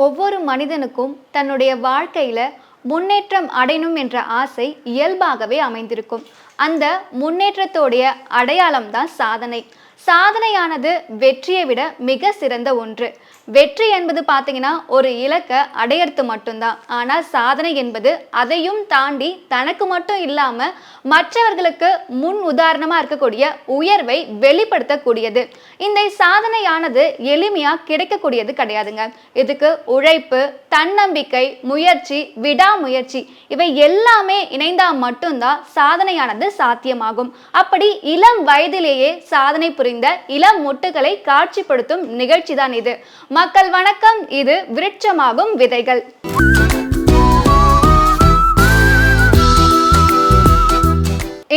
ஒவ்வொரு மனிதனுக்கும் தன்னுடைய வாழ்க்கையில முன்னேற்றம் அடையணும் என்ற ஆசை இயல்பாகவே அமைந்திருக்கும். அந்த முன்னேற்றத்தோடைய அடையாளம் தான் சாதனை. சாதனையானது வெற்றியை விட மிக சிறந்த ஒன்று. வெற்றி என்பது பார்த்தீங்கன்னா ஒரு இலக்கை அடையறது மட்டும்தான். ஆனால் சாதனை என்பது அதையும் தாண்டி தனக்கு மட்டும் இல்லாமல் மற்றவர்களுக்கு முன் உதாரணமாக இருக்கக்கூடிய உயர்வை வெளிப்படுத்தக்கூடியது. இந்த சாதனையானது எளிமையாக கிடைக்கக்கூடியது கிடையாதுங்க. இதுக்கு உழைப்பு, தன்னம்பிக்கை, முயற்சி, விடாமுயற்சி இவை எல்லாமே இணைந்தால் மட்டும்தான் சாதனையானது சாத்தியமாகும். அப்படி இளம் வயதிலேயே சாதனை புரிந்த இளம் முட்டுகளை காட்சிப்படுத்தும் நிகழ்ச்சி தான் இது. மக்கள் வணக்கம், இது விருட்சமாகும் விதைகள்.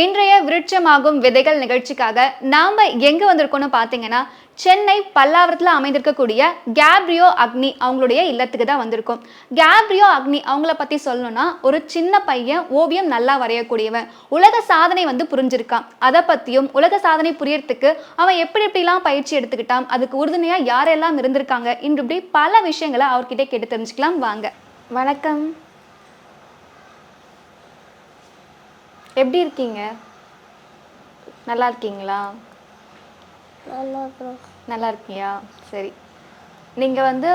இன்றைய விருட்சமாகும் விதைகள் நிகழ்ச்சிக்காக நாம எங்க வந்திருக்கோம்னு பாத்தீங்கன்னா, சென்னை பல்லாவரத்தில் அமைந்திருக்கக்கூடிய கேப்ரியோ அக்னி அவங்களுடைய இல்லத்துக்கு தான் வந்திருக்கோம். கேப்ரியோ அக்னி அவங்கள பற்றி சொல்லணும்னா, ஒரு சின்ன பையன் ஓவியம் நல்லா வரையக்கூடியவன். உலக சாதனை புரிஞ்சிருக்கான். அதை பற்றியும் உலக சாதனை புரியறதுக்கு அவன் எப்படிலாம் பயிற்சி எடுத்துக்கிட்டான், அதுக்கு உறுதுணையாக யாரெல்லாம் இருந்திருக்காங்க, இன்று இப்படி பல விஷயங்களை அவர்கிட்ட கேட்டு தெரிஞ்சுக்கலாம். வாங்க. வணக்கம், எப்படி இருக்கீங்க? நல்லா இருக்கீங்களா? நல்லா இருக்கியா? சரி. நீங்கள்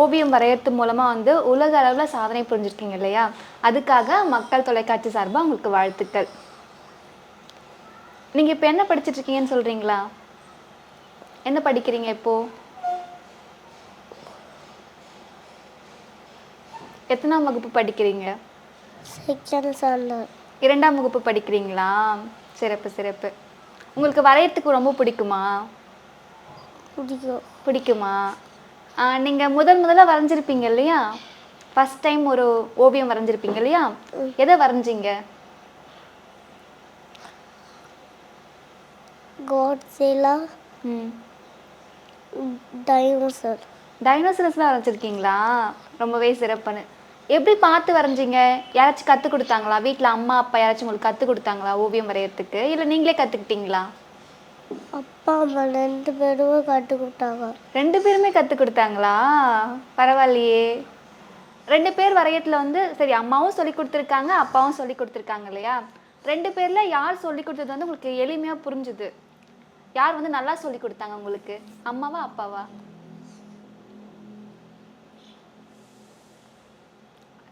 ஓவியம் வரையறது மூலமாக உலக அளவில் சாதனை புரிஞ்சிருக்கீங்க இல்லையா? அதுக்காக மக்கள் தொலைக்காட்சி சார்பாக உங்களுக்கு வாழ்த்துக்கள். நீங்கள் இப்போ என்ன படிச்சுட்டு இருக்கீங்கன்னு சொல்கிறீங்களா? என்ன படிக்கிறீங்க இப்போது? எத்தனாம் வகுப்பு படிக்கிறீங்க? இரண்டாம் வகுப்பு படிக்கிறீங்களா? சிறப்பு சிறப்பு. உங்களுக்கு வரையறதுக்கு ரொம்ப பிடிக்குமா? பிடிக்குமா? நீங்கள் முதல்ல வரைஞ்சிருப்பீங்க இல்லையா? ஃபர்ஸ்ட் டைம் ஒரு ஓவியம் வரைஞ்சிருப்பீங்க இல்லையா? எதை வரைஞ்சிங்க? Godzilla, dinosaur. டைனோசரஸ்லாம் வரைஞ்சிருக்கீங்களா? ரொம்பவே சிறப்புன்னு. எப்படி பார்த்து வரைஞ்சிங்க? யாராச்சும் கற்றுக் கொடுத்தாங்களா? வீட்டில் அம்மா அப்பா யாராச்சும் உங்களுக்கு கற்றுக் கொடுத்தாங்களா ஓவியம் வரையறதுக்கு, இல்லை நீங்களே கற்றுக்கிட்டீங்களா? அப்பா அம்மா 2 பேருமே கற்றுக் கொடுத்தாங்க. 2 பேருமே கற்றுக் கொடுத்தாங்களா? பரவாயில்லையே. 2 பேர் வரையத்தில் சரி, அம்மாவும் சொல்லி கொடுத்துருக்காங்க, அப்பாவும் சொல்லி கொடுத்துருக்காங்க இல்லையா? 2 பேரில் யார் சொல்லி கொடுத்தது உங்களுக்கு எளிமையாக புரிஞ்சுது? யார் நல்லா சொல்லி கொடுத்தாங்க உங்களுக்கு? அம்மாவா அப்பாவா?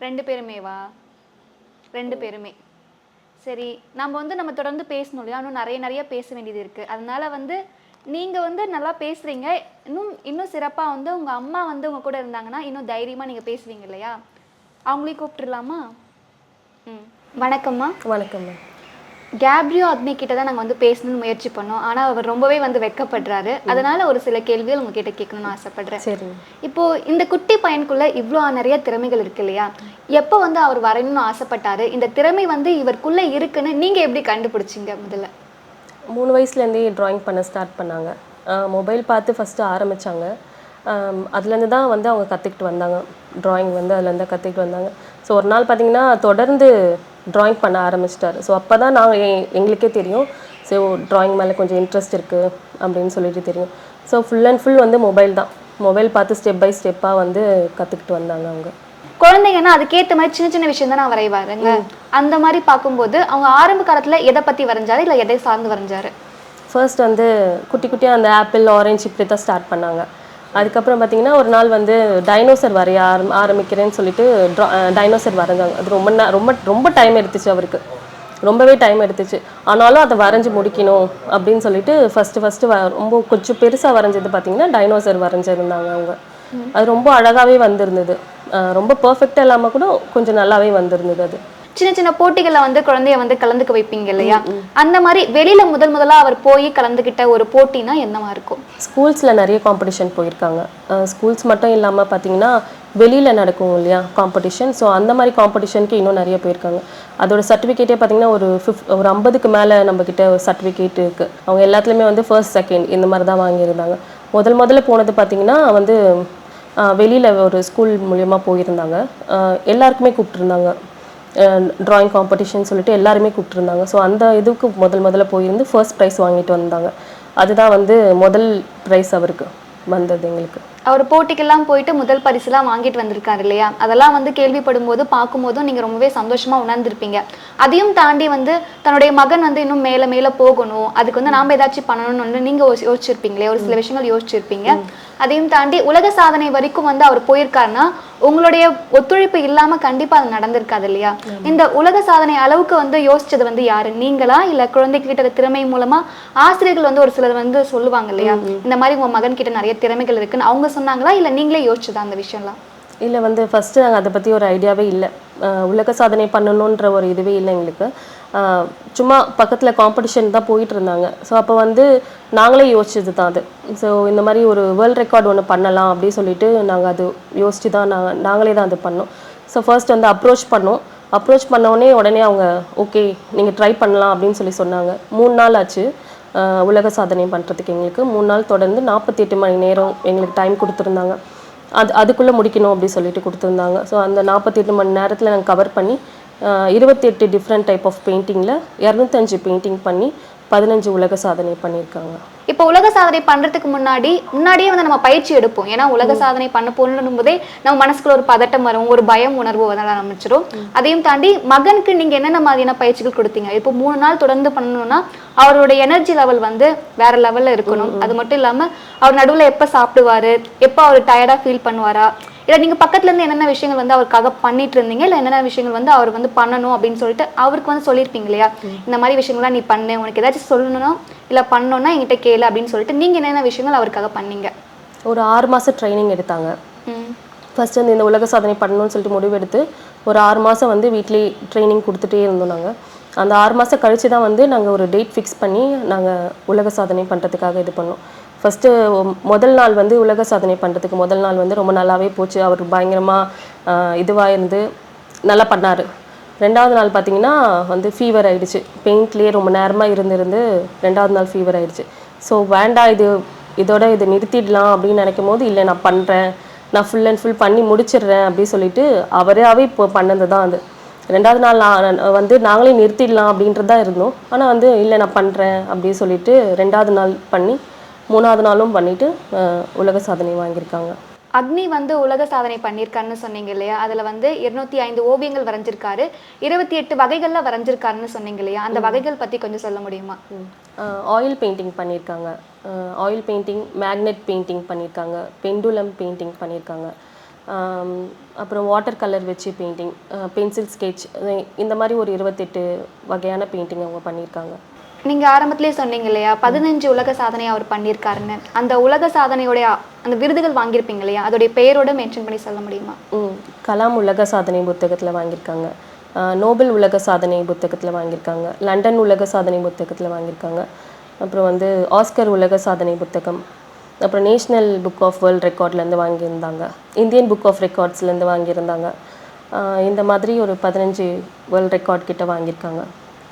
2 பேருமேவா? 2 பேருமே. சரி, நம்ம தொடர்ந்து பேசணும் இல்லையா? இன்னும் நிறைய பேச வேண்டியது இருக்குது. அதனால் நீங்கள் நல்லா பேசுகிறீங்க. இன்னும் சிறப்பாக உங்கள் அம்மா உங்கள் கூட இருந்தாங்கன்னா இன்னும் தைரியமாக நீங்கள் பேசுவீங்க இல்லையா? அவங்களையும் கூப்பிட்டுடலாமா? வணக்கம்மா. வணக்கம்மா. கேப்ரியோ அக்னி கிட்ட தான் நாங்கள் பேசணும்னு முயற்சி பண்ணோம். ஆனால் அவர் ரொம்பவே வெட்கப்படுறாரு. அதனால் ஒரு சில கேள்விகள் உங்ககிட்ட கேட்கணும்னு ஆசைப்படுறேன். சரி. இப்போது இந்த குட்டி பையனுக்குள்ளே இவ்வளோ நிறைய திறமைகள் இருக்கு இல்லையா? எப்போ அவர் வரையணும்னு ஆசைப்பட்டாரு? இந்த திறமை இவருக்குள்ளே இருக்குன்னு நீங்கள் எப்படி கண்டுபிடிச்சிங்க? முதல்ல 3 வயசுலேருந்தே ட்ராயிங் பண்ண ஸ்டார்ட் பண்ணாங்க. மொபைல் பார்த்து ஃபஸ்ட்டு ஆரம்பித்தாங்க. அதுலேருந்து தான் அவங்க கற்றுக்கிட்டு வந்தாங்க. ட்ராயிங் அதுலேருந்து கற்றுக்கிட்டு வந்தாங்க. ஸோ ஒரு நாள் பார்த்திங்கன்னா தொடர்ந்து ட்ராயிங் பண்ண ஆரம்பிச்சிட்டாரு. ஸோ அப்போ தான் எங்களுக்கே தெரியும், ஸோ ட்ராயிங் மேலே கொஞ்சம் இன்ட்ரெஸ்ட் இருக்குது அப்படின்னு சொல்லிட்டு தெரியும். So full and full mobile தான். மொபைல் பார்த்து ஸ்டெப் பை ஸ்டெப்பாக கற்றுக்கிட்டு வந்தாங்க. அவங்க குழந்தைங்கன்னா அதுக்கேற்ற மாதிரி சின்ன சின்ன விஷயம் தான் நான் வரைவாருங்க. அந்த மாதிரி பார்க்கும்போது அவங்க ஆரம்ப காலத்தில் எதை பற்றி வரைஞ்சாரு, இல்லை எதை சார்ந்து வரைஞ்சாரு? ஃபர்ஸ்ட் குட்டி குட்டியாக அந்த ஆப்பிள், ஆரஞ்சு இப்படி தான் ஸ்டார்ட் பண்ணாங்க. அதுக்கப்புறம் பார்த்திங்கன்னா ஒரு நாள் டைனோசர் வரைய ஆரம்பிக்கிறேன்னு சொல்லிட்டு டைனோசர் வரைஞ்சாங்க. அது ரொம்ப டைம் எடுத்துச்சு அவருக்கு. ரொம்பவே டைம் எடுத்துச்சு. ஆனாலும் அதை வரைஞ்சி முடிக்கணும் அப்படின்னு சொல்லிட்டு ஃபஸ்ட்டு ரொம்ப கொஞ்சம் பெருசாக வரைஞ்சது பார்த்திங்கன்னா டைனோசர் வரைஞ்சிருந்தாங்க அவங்க. அது ரொம்ப அழகாகவே வந்திருந்தது. ரொம்ப பர்ஃபெக்டாக இல்லாமல் கூட கொஞ்சம் நல்லாவே வந்திருந்தது. அது சின்ன சின்ன போட்டிகளை குழந்தைய கலந்துக்க வைப்பீங்க இல்லையா? அந்த மாதிரி வெளியில முதல்ல அவர் போய் கலந்துக்கிட்ட ஒரு போட்டினா என்னவா இருக்கும்? ஸ்கூல்ஸில் நிறைய காம்படிஷன் போயிருக்காங்க. ஸ்கூல்ஸ் மட்டும் இல்லாமல் பார்த்தீங்கன்னா வெளியில் நடக்கும் இல்லையா காம்படிஷன். ஸோ அந்த மாதிரி காம்படிஷனுக்கு இன்னும் நிறைய போயிருக்காங்க. அதோட சர்டிஃபிகேட்டே பார்த்தீங்கன்னா ஒரு 50க்கு மேலே நம்மக்கிட்ட சர்டிஃபிகேட் இருக்குது. அவங்க எல்லாத்துலேயுமே ஃபர்ஸ்ட், செகண்ட் இந்த மாதிரி தான் வாங்கியிருந்தாங்க. முதல்ல போனது பார்த்திங்கன்னா வெளியில் ஒரு ஸ்கூல் மூலியமாக போயிருந்தாங்க. எல்லாருக்குமே கூப்பிட்டுருந்தாங்க. ட்ராயிங் காம்படிஷன் சொல்லிட்டு எல்லாருமே கூப்பிட்டுருந்தாங்க. ஸோ அந்த இதுக்கு முதல்ல போயிருந்து ஃபர்ஸ்ட் ப்ரைஸ் வாங்கிட்டு வந்தாங்க. அதுதான் முதல் ப்ரைஸ் அவருக்கு வந்தது எங்களுக்கு. அவர் போட்டிக்கெல்லாம் போயிட்டு முதல் பரிசுலாம் வாங்கிட்டு வந்திருக்காரு இல்லையா? அதெல்லாம் வந்து கேள்விப்படும் போது பார்க்கும்போதும் நீங்க ரொம்பவே சந்தோஷமா உணர்ந்திருப்பீங்க. அதையும் தாண்டி வந்து தன்னுடைய மகன் வந்து இன்னும் மேல மேல போகணும், அதுக்கு வந்து நாம ஏதாச்சும் பண்ணணும்னு வந்து நீங்க யோசிச்சிருப்பீங்களே, ஒரு சில விஷயங்கள் யோசிச்சிருப்பீங்க. அதையும் தாண்டி உலக சாதனை வரைக்கும் வந்து அவர் போயிருக்காருன்னா உங்களுடைய ஒத்துழைப்பு இல்லாம கண்டிப்பா அது நடந்திருக்காது இல்லையா? இந்த உலக சாதனை அளவுக்கு வந்து யோசிச்சது வந்து யாரு, நீங்களா இல்ல குழந்தைகிட்ட திறமை மூலமா ஆசிரியர்கள் வந்து ஒரு சிலர் வந்து சொல்லுவாங்க இல்லையா, இந்த மாதிரி உங்க மகன் கிட்ட நிறைய திறமைகள் இருக்குன்னு அவங்க சொன்னாங்களா இல்ல நீங்களே யோசிச்சதா அந்த விஷயம்லாம்? இல்லை வந்து ஃபஸ்ட்டு நாங்கள் அதை பற்றி ஒரு ஐடியாவே இல்லை. உலக சாதனை பண்ணணுன்ற ஒரு இதுவே இல்லை எங்களுக்கு. சும்மா பக்கத்தில் காம்படிஷன் தான் போயிட்டு இருந்தாங்க. ஸோ அப்போ வந்து நாங்களே யோசிச்சது தான் அது. ஸோ இந்த மாதிரி ஒரு வேர்ல்ட் ரெக்கார்டு ஒன்று பண்ணலாம் அப்படின்னு சொல்லிட்டு நாங்கள் அது யோசிச்சு தான் நாங்களே தான் அது பண்ணோம். ஸோ ஃபர்ஸ்ட் வந்து அப்ரோச் பண்ணோம். அப்ரோச் பண்ணோடனே உடனே அவங்க ஓகே நீங்கள் ட்ரை பண்ணலாம் அப்படின்னு சொல்லி சொன்னாங்க. 3 நாள் ஆச்சு உலக சாதனை பண்ணுறதுக்கு. எங்களுக்கு 3 நாள் தொடர்ந்து 48 மணி நேரம் எங்களுக்கு டைம் கொடுத்துருந்தாங்க. அதுக்குள்ளே முடிக்கணும் அப்படி சொல்லிட்டு கொடுத்துருந்தாங்க. ஸோ அந்த 48 மணி நேரத்தில் நாங்கள் கவர் பண்ணி 28 டிஃப்ரெண்ட் டைப் ஆஃப் பெயிண்டிங்கில் 205 பெயிண்டிங் பண்ணி 15 உலக சாதனை பண்ணியிருக்காங்க. இப்போ உலக சாதனை பண்றதுக்கு முன்னாடியே வந்து நம்ம பயிற்சி எடுப்போம். ஏன்னா உலக சாதனை பண்ண போகணும் போதே நம்ம மனசுக்குள்ள ஒரு பதட்டம் வரும், ஒரு பயம் உணர்வு வர ஆரம்பிச்சிடும். அதையும் தாண்டி மகனுக்கு நீங்க என்னென்ன மாதிரியான பயிற்சிகள் கொடுத்தீங்க? இப்போ 3 நாள் தொடர்ந்து பண்ணணும்னா அவரோட எனர்ஜி லெவல் வந்து வேற லெவல்ல இருக்கணும். அது மட்டும் இல்லாம அவர் நடுவில் எப்போ சாப்பிடுவாரு, எப்போ அவர் டயர்டா ஃபீல் பண்ணுவாரா, இல்லை நீங்கள் பக்கத்துல இருந்து என்னென்ன விஷயங்கள் வந்து அவருக்காக பண்ணிட்டு இருந்தீங்க, இல்லை என்னென்ன விஷயங்கள் வந்து அவர் வந்து பண்ணணும் அப்படின்னு சொல்லிட்டு அவருக்கு வந்து சொல்லியிருப்பீங்க இல்லையா, இந்த மாதிரி விஷயங்கள்லாம் நீ பண்ணு, உனக்கு ஏதாச்சும் சொல்லணும் இல்லை பண்ணணும்னா என்கிட்ட கேளு அப்படின்னு சொல்லிட்டு நீங்கள் என்னென்ன விஷயங்கள் அவருக்காக பண்ணீங்க? ஒரு 6 மாதம் ட்ரைனிங் எடுத்தாங்க. ஃபர்ஸ்ட் வந்து இந்த உலக சாதனை பண்ணணும்னு சொல்லிட்டு முடிவெடுத்து ஒரு 6 மாதம் வந்து வீட்லேயே ட்ரைனிங் கொடுத்துட்டே இருந்தோம். நாங்கள் அந்த 6 மாதம் கழித்து தான் வந்து நாங்கள் ஒரு டேட் ஃபிக்ஸ் பண்ணி நாங்கள் உலக சாதனை பண்ணுறதுக்காக இது பண்ணோம். ஃபஸ்ட்டு முதல் நாள் வந்து உலக சாதனை பண்ணுறதுக்கு முதல் நாள் வந்து ரொம்ப நல்லாவே போச்சு. அவர் பயங்கரமாக இதுவாக இருந்து நல்லா பண்ணார். 2வது நாள் பார்த்திங்கன்னா வந்து ஃபீவர் ஆகிடுச்சு. பெயிண்ட்லேயே ரொம்ப நேரமாக இருந்து 2வது நாள் ஃபீவர் ஆகிடுச்சு. ஸோ வேண்டாம் இது நிறுத்திடலாம் அப்படின்னு நினைக்கும் போது, இல்லை நான் பண்ணுறேன், நான் ஃபுல் அண்ட் ஃபுல் பண்ணி முடிச்சிடுறேன் அப்படின்னு சொல்லிட்டு அவராகவே இப்போ பண்ணது தான் அது. 2வது நாள் வந்து நாங்களே நிறுத்திடலாம் அப்படின்றது தான் இருந்தோம். ஆனால் வந்து இல்லை நான் பண்ணுறேன் அப்படின்னு சொல்லிட்டு 2வது நாள் பண்ணி 3வது நாளும் பண்ணிட்டு உலக சாதனை வாங்கியிருக்காங்க. அக்னி வந்து உலக சாதனை பண்ணியிருக்காருன்னு சொன்னீங்க இல்லையா, அதில் வந்து 205 ஓவியங்கள் வரைஞ்சிருக்காரு, 28 வகைகளில் வரைஞ்சிருக்காருன்னு சொன்னீங்க இல்லையா, அந்த வகைகள் பற்றி கொஞ்சம் சொல்ல முடியுமா? ஆயில் பெயிண்டிங் பண்ணியிருக்காங்க, ஆயில் பெயிண்டிங், மேக்னெட் பெயிண்டிங் பண்ணியிருக்காங்க, பெண்டுலம் பெயிண்டிங் பண்ணியிருக்காங்க, அப்புறம் வாட்டர் கலர் வச்சு பெயிண்டிங், பென்சில் ஸ்கெட்ச், இந்த மாதிரி ஒரு 28 வகையான பெயிண்டிங் அவங்க பண்ணியிருக்காங்க. நீங்கள் ஆரம்பத்திலே சொன்னீங்க இல்லையா 15 உலக சாதனை அவர் பண்ணியிருக்காருன்னு, அந்த உலக சாதனையோடைய அந்த விருதுகள் வாங்கியிருப்பீங்க இல்லையா, அதோடைய பெயரோட மென்ஷன் பண்ணி சொல்ல முடியுமா? கலாம் உலக சாதனை புத்தகத்தில் வாங்கியிருக்காங்க, நோபல் உலக சாதனை புத்தகத்தில் வாங்கியிருக்காங்க, லண்டன் உலக சாதனை புத்தகத்தில் வாங்கியிருக்காங்க, அப்புறம் வந்து ஆஸ்கர் உலக சாதனை புத்தகம், அப்புறம் நேஷ்னல் புக் ஆஃப் வேர்ல்ட் ரெக்கார்ட்லேருந்து வாங்கியிருந்தாங்க, இந்தியன் புக் ஆஃப் ரெக்கார்ட்ஸ்லேருந்து வாங்கியிருந்தாங்க. இந்த மாதிரி ஒரு 15 வேர்ல்ட் ரெக்கார்ட் கிட்ட வாங்கியிருக்காங்க.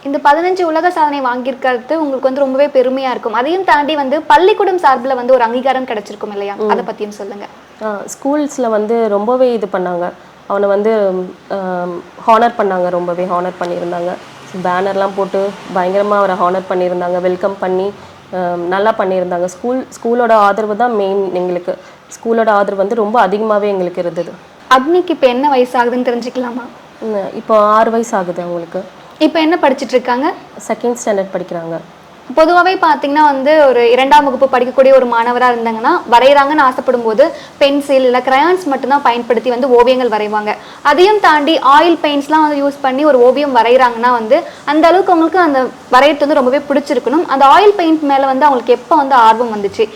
இந்த 15 உலக சாதனை வாங்கியிருக்கிறது உங்களுக்கு வந்து ரொம்பவே பெருமையா இருக்கும். அதையும் தாண்டி வந்து பள்ளிக்கூடம் சார்பில் வந்து ஒரு அங்கீகாரம் கிடைச்சிருக்கும் இல்லையா, அதை பற்றியும் சொல்லுங்க. ஸ்கூல்ஸில் வந்து ரொம்பவே இது பண்ணாங்க, அவனை வந்து ஹானர் பண்ணாங்க, ரொம்பவே ஹானர் பண்ணியிருந்தாங்க. பேனர்லாம் போட்டு பயங்கரமாக அவரை ஹானர் பண்ணியிருந்தாங்க, வெல்கம் பண்ணி நல்லா பண்ணியிருந்தாங்க. ஸ்கூலோட ஆதரவு தான் மெயின். எங்களுக்கு ஸ்கூலோட ஆதரவு வந்து ரொம்ப அதிகமாகவே எங்களுக்கு இருந்தது. அக்னிக்கு இப்போ என்ன வயசு ஆகுதுன்னு தெரிஞ்சுக்கலாமா? இப்போ 6 வயசு ஆகுது அவங்களுக்கு. இப்போ என்ன படிச்சுட்டு இருக்காங்க? 2nd ஸ்டாண்டர்ட் படிக்கிறாங்க. பொதுவாகவே பார்த்தீங்கன்னா வந்து ஒரு 2ஆம் வகுப்பு படிக்கக்கூடிய ஒரு மாணவராக இருந்தாங்கன்னா வரைகிறாங்கன்னு ஆசைப்படும் போது பென்சில் இல்லை கிரையான்ஸ் மட்டும்தான் பயன்படுத்தி வந்து ஓவியங்கள் வரைவாங்க. அதையும் தாண்டி ஆயில் பெயிண்ட்ஸ்லாம் வந்து யூஸ் பண்ணி ஒரு ஓவியம் வரைகிறாங்கன்னா வந்து அந்த அளவுக்கு அவங்களுக்கு அந்த வரையறது வந்து ரொம்பவே பிடிச்சிருக்கணும். அந்த ஆயில் பெயிண்ட் மேலே வந்து அவங்களுக்கு எப்போ வந்து ஆர்வம் வந்துச்சு?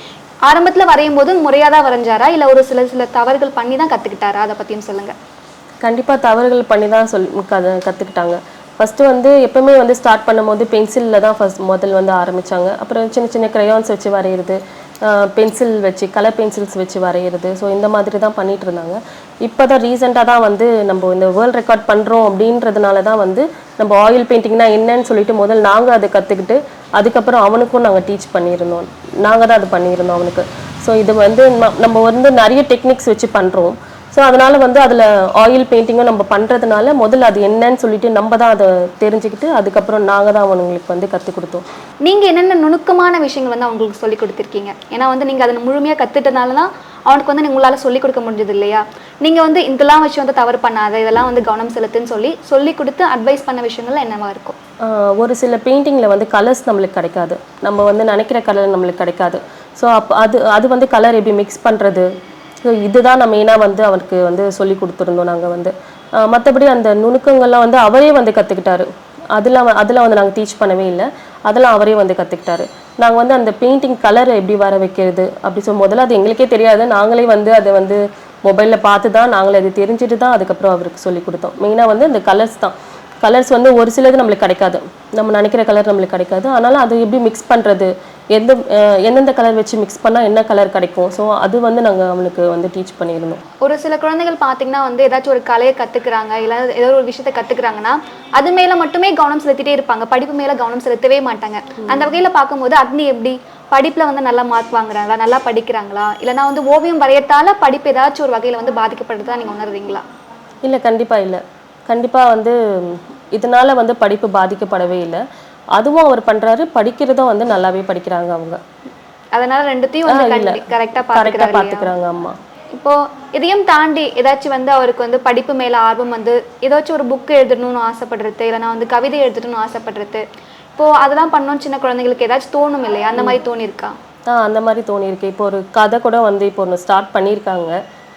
ஆரம்பத்தில் வரையும் போது முறையாக தான் வரைஞ்சாரா இல்லை ஒரு சில தவறுகள் பண்ணி தான் கற்றுக்கிட்டாரா? அதை பற்றியும் சொல்லுங்கள். கண்டிப்பாக தவறுகள் பண்ணி தான் கற்றுக்கிட்டாங்க. ஃபஸ்ட்டு வந்து எப்போவுமே வந்து ஸ்டார்ட் பண்ணும்போது பென்சிலில் தான் முதல் வந்து ஆரம்பித்தாங்க. அப்புறம் சின்ன சின்ன க்ரையான்ஸ் வச்சு வரைகிறது, பென்சில் வச்சு கலர் பென்சில்ஸ் வச்சு வரைகிறது. ஸோ இந்த மாதிரி தான் பண்ணிகிட்டு இருந்தாங்க. இப்போ தான் ரீசெண்டாக தான் வந்து நம்ம இந்த வேர்ல்ட் ரெக்கார்ட் பண்ணுறோம் அப்படின்றதுனால தான் வந்து நம்ம ஆயில் பெயிண்டிங்னா என்னன்னு சொல்லிட்டு நாங்கள் அதை கற்றுக்கிட்டு அதுக்கப்புறம் அவனுக்கும் நாங்கள் டீச் பண்ணியிருந்தோம். நாங்கள் தான் அது பண்ணியிருந்தோம் அவனுக்கு. ஸோ இது வந்து நம்ம வந்து நிறைய டெக்னிக்ஸ் வச்சு பண்ணுறோம். ஸோ அதனால் வந்து அதில் ஆயில் பெயிண்டிங்கும் நம்ம பண்ணுறதுனால முதல்ல அது என்னன்னு சொல்லிட்டு நம்ம தான் அதை தெரிஞ்சுக்கிட்டு அதுக்கப்புறம் நாங்கள் தான் அவங்களுக்கு வந்து கற்றுக் கொடுத்தோம். நீங்கள் என்னென்ன நுணுக்கமான விஷயங்கள் வந்து அவங்களுக்கு சொல்லி கொடுத்துருக்கீங்க? ஏன்னா வந்து நீங்கள் அதை முழுமையாக கற்றுட்டனால தான் அவனுக்கு வந்து உங்களால் சொல்லிக் கொடுக்க முடிஞ்சது இல்லையா? நீங்கள் வந்து இதெல்லாம் விஷயம் வந்து தவறு பண்ணாத, இதெல்லாம் வந்து கவனம் செலுத்துன்னு சொல்லி கொடுத்து அட்வைஸ் பண்ண விஷயங்கள்ல என்னவா இருக்கும்? ஒரு சில பெயிண்டிங்கில் வந்து கலர்ஸ் நம்மளுக்கு கிடைக்காது, நம்ம வந்து நினைக்கிற கலர் நம்மளுக்கு கிடைக்காது. ஸோ அது அது வந்து கலர் எப்படி மிக்ஸ் பண்ணுறது, ஸோ இதுதான் நான் மெயினாக வந்து அவருக்கு வந்து சொல்லி கொடுத்துருந்தோம் நாங்கள் வந்து. மற்றபடி அந்த நுணுக்கங்கள்லாம் வந்து அவரே வந்து கற்றுக்கிட்டாரு. அதில் வந்து நாங்கள் டீச் பண்ணவே இல்லை, அதெல்லாம் அவரே வந்து கற்றுக்கிட்டாரு. நாங்கள் வந்து அந்த பெயிண்டிங் கலரை எப்படி வர வைக்கிறது அப்படி சொல்லும் முதல்ல அது எங்களுக்கே தெரியாது. நாங்களே வந்து அதை வந்து மொபைலில் பார்த்து தான் நாங்களே அது தெரிஞ்சுட்டு தான் அதுக்கப்புறம் அவருக்கு சொல்லி கொடுத்தோம். மெயினாக வந்து இந்த கலர்ஸ் தான். கலர்ஸ் வந்து ஒரு சிலது நம்மளுக்கு கிடைக்காது, நம்ம நினைக்கிற கலர் நம்மளுக்கு கிடைக்காது. அதனால் அது எப்படி மிக்ஸ் பண்ணுறது, எந்தெந்த கலர் வச்சு மிக்ஸ் பண்ணால் என்ன கலர் கிடைக்கும், ஸோ அது வந்து நாங்கள் அவனுக்கு வந்து டீச் பண்ணியிருந்தோம். ஒரு சில குழந்தைகள் பார்த்தீங்கன்னா வந்து ஏதாச்சும் ஒரு கலையை கற்றுக்குறாங்க, இல்லை ஏதோ ஒரு விஷயத்தை கற்றுக்குறாங்கன்னா அது மேலே மட்டுமே கவனம் செலுத்திட்டே இருப்பாங்க, படிப்பு மேலே கவனம் செலுத்தவே மாட்டாங்க. அந்த வகையில் பார்க்கும்போது அக்னி எப்படி படிப்பில் வந்து நல்லா மார்க் வாங்குறாங்களா, நல்லா படிக்கிறாங்களா, இல்லைனா வந்து ஓவியம் வரையத்தால் படிப்பு ஏதாச்சும் ஒரு வகையில் வந்து பாதிக்கப்படுறதா நீங்கள் உணர்றீங்களா? இல்லை, கண்டிப்பாக இல்லை. கண்டிப்பாக வந்து இதனால் வந்து படிப்பு பாதிக்கப்படவே இல்லை. அதுவும் அவர் பண்ணுறாரு, படிக்கிறதும் வந்து நல்லாவே படிக்கிறாங்க அவங்க. அதனால ரெண்டுத்தையும் வந்து கரெக்டாக பார்த்துக்கிறாங்க. அம்மா இப்போ இதையும் தாண்டி ஏதாச்சும் வந்து அவருக்கு வந்து படிப்பு மேலே ஆர்வம் வந்து ஏதாச்சும் ஒரு புக் எழுதணும்னு ஆசைப்படுறது, இல்லைனா வந்து கவிதை எழுதணும்னு ஆசைப்படுறது, இப்போ அதெல்லாம் பண்ணணும் சின்ன குழந்தைங்களுக்கு ஏதாச்சும் தோணும் இல்லையா? அந்த மாதிரி தோணியிருக்கா? அந்த மாதிரி தோணியிருக்கு. இப்போ ஒரு கதை கூட வந்து இப்போ ஒன்று ஸ்டார்ட் பண்ணியிருக்காங்க,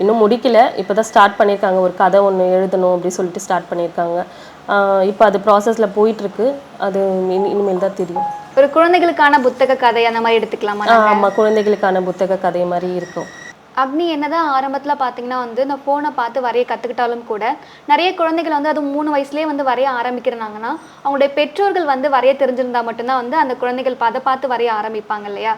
இன்னும் முடிக்கல, இப்போ தான் ஸ்டார்ட் பண்ணியிருக்காங்க. ஒரு கதை ஒன்று எழுதணும் அப்படின்னு சொல்லிட்டு ஸ்டார்ட் பண்ணியிருக்காங்க. இப்போ அது ப்ராசஸில் போயிட்டுருக்கு. அது இனிமேல் தான் தெரியும். ஒரு குழந்தைகளுக்கான புத்தக கதை அந்த மாதிரி எடுத்துக்கலாமா? ஆமாம், குழந்தைகளுக்கான புத்தக கதை மாதிரி இருக்கும். அக்னி என்னதான் ஆரம்பத்தில் பார்த்தீங்கன்னா வந்து இந்த ஃபோனை பார்த்து வரைய கற்றுக்கிட்டாலும் கூட நிறைய குழந்தைகள் வந்து அது 3 வயசுலேயே வந்து வரைய ஆரம்பிக்கிறாங்கன்னா அவங்களுடைய பெற்றோர்கள் வந்து வரைய தெரிஞ்சிருந்தா மட்டும்தான் வந்து அந்த குழந்தைகள் அதை பார்த்து வரைய ஆரம்பிப்பாங்க இல்லையா?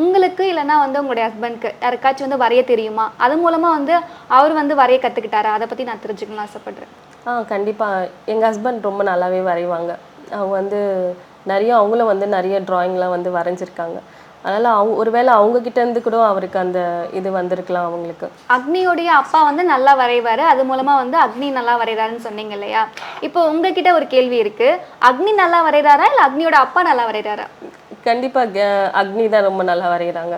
உங்களுக்கு இல்லைனா வந்து உங்களுடைய ஹஸ்பண்ட்க்கு யாருக்காச்சும் வந்து வரைய தெரியுமா? அது மூலமாக வந்து அவர் வந்து வரைய கற்றுக்கிட்டாரா? அதை பற்றி நான் தெரிஞ்சுக்கணும்னு ஆசைப்படுறேன். கண்டிப்பாக எங்கள் ஹஸ்பண்ட் ரொம்ப நல்லாவே வரைவாங்க. அவங்க வந்து அவங்களும் வந்து நிறைய ட்ராயிங்லாம் வந்து வரைஞ்சிருக்காங்க. அதனால் ஒருவேளை அவங்கக்கிட்ட இருந்து கூட அவருக்கு அந்த இது வந்திருக்கலாம் அவங்களுக்கு. அக்னியோடைய அப்பா வந்து நல்லா வரைவார், அது மூலமாக வந்து அக்னி நல்லா வரைகிறாருன்னு சொன்னீங்க இல்லையா? இப்போ உங்ககிட்ட ஒரு கேள்வி இருக்குது, அக்னி நல்லா வரைகிறாரா இல்லை அக்னியோட அப்பா நல்லா வரைகிறாரா? கண்டிப்பாக அக்னி தான் ரொம்ப நல்லா வரைகிறாங்க.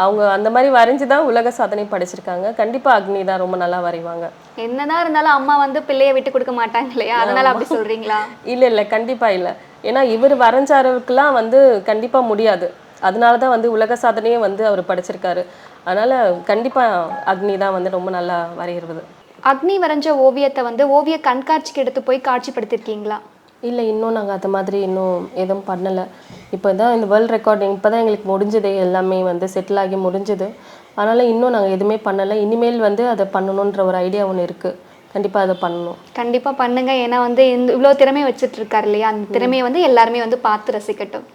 அவங்க அந்த மாதிரி வரைஞ்சி தான் உலக சாதனை படைச்சிருக்காங்க. கண்டிப்பாக அக்னி தான் ரொம்ப நல்லா வரைவாங்க. என்னதான் இருந்தாலும் அம்மா வந்து பிள்ளையை விட்டு கொடுக்க மாட்டாங்க இல்லையா? அதனால அப்படி சொல்கிறீங்களா? இல்லை, கண்டிப்பாக இல்லை. ஏன்னா இவர் வரைஞ்சாருக்கெல்லாம் வந்து கண்டிப்பாக முடியாது. அதனால தான் வந்து உலக சாதனையே வந்து அவர் படைச்சிருக்காரு. அதனால் கண்டிப்பாக அக்னி தான் வந்து ரொம்ப நல்லா வரைகிறது. அக்னி வரைஞ்ச ஓவியத்தை வந்து ஓவிய கண்காட்சிக்கு எடுத்து போய் காட்சிப்படுத்திருக்கீங்களா? இல்லை, இன்னும் நாங்கள் அது மாதிரி இன்னும் எதுவும் பண்ணலை. இப்போ தான் இந்த வேர்ல்ட் ரெக்கார்டிங் இப்போ தான் எங்களுக்கு முடிஞ்சது, எல்லாமே வந்து செட்டில் ஆகி முடிஞ்சது. அதனால் இன்னும் நாங்கள் எதுவுமே பண்ணலை. இனிமேல் வந்து அதை பண்ணணுன்ற ஒரு ஐடியா ஒன்று இருக்குது. கண்டிப்பாக அதை பண்ணணும். கண்டிப்பாக பண்ணுங்க. ஏன்னா வந்து இவ்வளோ திறமையை வச்சுட்டு இருக்காரு இல்லையா? அந்த திறமையை வந்து எல்லாருமே வந்து பார்த்து ரசிக்கட்டும்.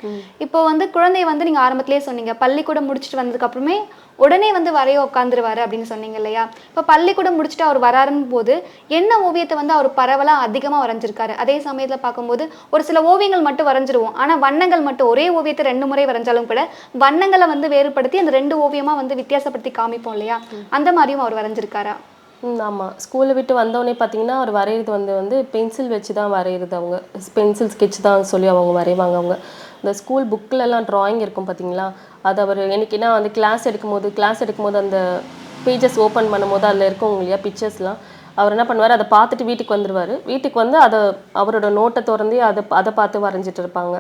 இப்போ வந்து குழந்தைய வந்து நீங்கள் ஆரம்பத்திலே சொன்னீங்க, பள்ளிக்கூடம் முடிச்சுட்டு வந்ததுக்கப்புறமே உடனே வந்து வரைய உட்காந்துருவாரு அப்படின்னு சொன்னீங்க இல்லையா? இப்போ பள்ளிக்கூடம் முடிச்சுட்டு அவர் வராருன்னு போது என்ன ஓவியத்தை வந்து அவர் பரவலாக அதிகமாக வரைஞ்சிருக்காரு? அதே சமயத்தில் பார்க்கும்போது ஒரு சில ஓவியங்கள் மட்டும் வரைஞ்சிருவோம், ஆனால் வண்ணங்கள் மட்டும் ஒரே ஓவியத்தை 2 முறை வரைஞ்சாலும் கூட வண்ணங்களை வந்து வேறுபடுத்தி அந்த 2 ஓவியமாக வந்து வித்தியாசப்படுத்தி காமிப்போம் இல்லையா? அந்த மாதிரியும் அவர் வரைஞ்சிருக்காரா? ஆமாம், ஸ்கூலை விட்டு வந்தோடனே பார்த்தீங்கன்னா அவர் வரைகிறது வந்து பென்சில் வச்சு தான் வரைகிறது. அவங்க பென்சில் ஸ்கெட்ச் தான் சொல்லி அவங்க வரைவாங்க. அவங்க இந்த ஸ்கூல் புக்கிலலாம் ட்ராயிங் இருக்கும் பார்த்தீங்களா, அது அவர் என்னைக்குன்னா வந்து கிளாஸ் எடுக்கும்போது அந்த பேஜஸ் ஓப்பன் பண்ணும்போது அதில் இருக்கும் இல்லையா பிக்சர்ஸ்லாம், அவர் என்ன பண்ணுவார், அதை பார்த்துட்டு வீட்டுக்கு வந்துடுவார். வீட்டுக்கு வந்து அதை அவரோட நோட்டை திறந்து அதை பார்த்து வரைஞ்சிட்டு இருப்பாங்க.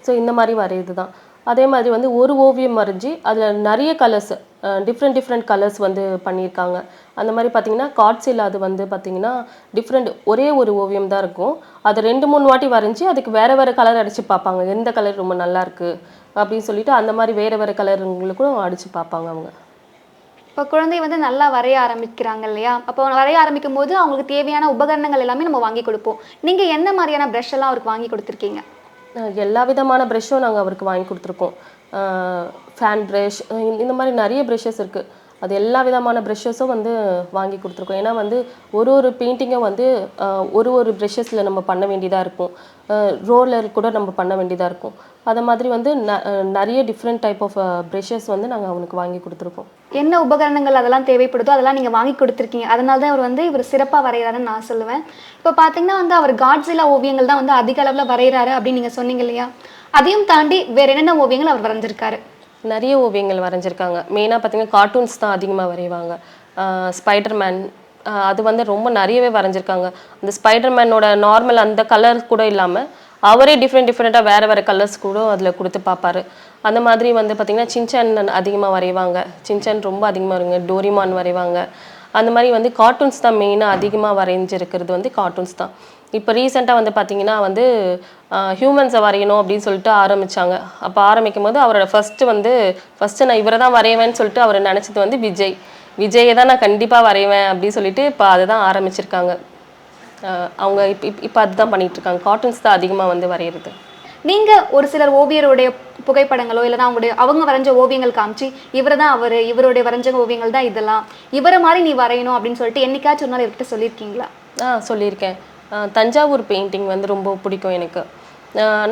ஸோ இந்த மாதிரி வரைகிறது தான். அதே மாதிரி வந்து ஒரு ஓவியம் வரைஞ்சி அதில் நிறைய கலர்ஸ், டிஃப்ரெண்ட் கலர்ஸ் வந்து பண்ணியிருக்காங்க. அந்த மாதிரி பார்த்தீங்கன்னா கார்ட்ஸில் அது வந்து பார்த்தீங்கன்னா ஒரே ஒரு ஓவியம் தான் இருக்கும். அதை 2-3 வாட்டி வரைஞ்சி அதுக்கு வேறு கலர் அடித்து பார்ப்பாங்க, எந்த கலர் ரொம்ப நல்லா இருக்குது அப்படின்னு சொல்லிட்டு அந்த மாதிரி வேறு கலருங்களுக்கும் அடித்து பார்ப்பாங்க அவங்க. இப்போ குழந்தை வந்து நல்லா வரைய ஆரம்பிக்கிறாங்க இல்லையா? அப்போ வரைய ஆரம்பிக்கும் போது அவங்களுக்கு தேவையான உபகரணங்கள் எல்லாமே நம்ம வாங்கி கொடுப்போம். நீங்கள் என்ன மாதிரியான ப்ரஷ் எல்லாம் அவருக்கு வாங்கி கொடுத்துருக்கீங்க? எல்லா விதமான ப்ரஷ்ஷும் நாங்கள் அவருக்கு வாங்கி கொடுத்துருக்கோம். ஃபேன் ப்ரஷ், இந்த மாதிரி நிறைய ப்ரஷ்ஷஸ் இருக்குது. அது எல்லா விதமான ப்ரஷ்ஷஸும் வந்து வாங்கி கொடுத்துருக்கோம். ஏன்னா வந்து ஒரு பெயிண்டிங்கும் வந்து ஒரு ப்ரஷ்ஷஸில் நம்ம பண்ண வேண்டியதாக இருக்கும், ரோலர் கூட நம்ம பண்ண வேண்டியதாக இருக்கும். அதை மாதிரி வந்து நிறைய டிஃப்ரெண்ட் டைப் ஆஃப் ப்ரஷ்ஷஸ் வந்து நாங்கள் அவனுக்கு வாங்கி கொடுத்துருக்கோம். என்ன உபகரணங்கள் அதெல்லாம் தேவைப்படுதோ அதெல்லாம் நீங்கள் வாங்கி கொடுத்துருக்கீங்க. அதனால தான் இவர் சிறப்பாக வரைகிறாருன்னு நான் சொல்லுவேன். இப்போ பார்த்தீங்கன்னா வந்து அவர் காட்ஸில்லா ஓவியங்கள் தான் வந்து அதிக அளவில் வரைகிறாரு அப்படின்னு நீங்கள் சொன்னீங்க இல்லையா? அதையும் தாண்டி வேறு என்னென்ன ஓவியங்கள் அவர் வரைஞ்சிருக்காரு? நிறைய ஓவியங்கள் வரைஞ்சிருக்காங்க. மெயினாக பார்த்தீங்கன்னா கார்ட்டூன்ஸ் தான் அதிகமாக வரைவாங்க. ஸ்பைடர்மேன் அது வந்து ரொம்ப நிறையவே வரைஞ்சிருக்காங்க. அந்த ஸ்பைடர்மேனோட நார்மல் அந்த கலர் கூட இல்லாமல் அவரே டிஃப்ரெண்ட்டாக வேறு கலர்ஸ் கூட அதில் கொடுத்து பார்ப்பாரு. அந்த மாதிரி வந்து பார்த்திங்கன்னா சின்சான் அதிகமாக வரைவாங்க. சின்சான் ரொம்ப அதிகமாக வருங்க. டோரிமான் வரைவாங்க. அந்த மாதிரி வந்து கார்ட்டூன்ஸ் தான் மெயினாக அதிகமாக வரைஞ்சிருக்கிறது வந்து கார்ட்டூன்ஸ் தான். இப்போ ரீசெண்டாக வந்து பார்த்திங்கன்னா வந்து ஹியூமன்ஸை வரையணும் அப்படின்னு சொல்லிட்டு ஆரம்பித்தாங்க. அப்போ ஆரம்பிக்கும் போது அவரோட ஃபஸ்ட்டு நான் இவரை தான் வரைவேன்னு சொல்லிட்டு அவர் நினச்சது வந்து விஜயை தான் நான் கண்டிப்பாக வரைவேன் அப்படின்னு சொல்லிட்டு இப்போ அதை தான் ஆரம்பிச்சிருக்காங்க. அவங்க இப்போ அதுதான் பண்ணிட்டு இருக்காங்க. கார்ட்டூன்ஸ் தான் அதிகமாக வந்து வரைகிறது. நீங்க ஒரு சிலர் ஓவியருடைய புகைப்படங்களோ இல்லைன்னா அவங்க வரைஞ்ச ஓவியங்கள் காமிச்சு இவருடைய வரைஞ்ச ஓவியங்கள் தான் இதெல்லாம், இவரை மாதிரி நீ வரையணும் அப்படின்னு சொல்லிட்டு என்னைக்காச்சும் ஒரு நாள் இவர்கிட்ட சொல்லியிருக்கீங்களா? சொல்லியிருக்கேன். தஞ்சாவூர் பெயிண்டிங் வந்து ரொம்ப பிடிக்கும் எனக்கு.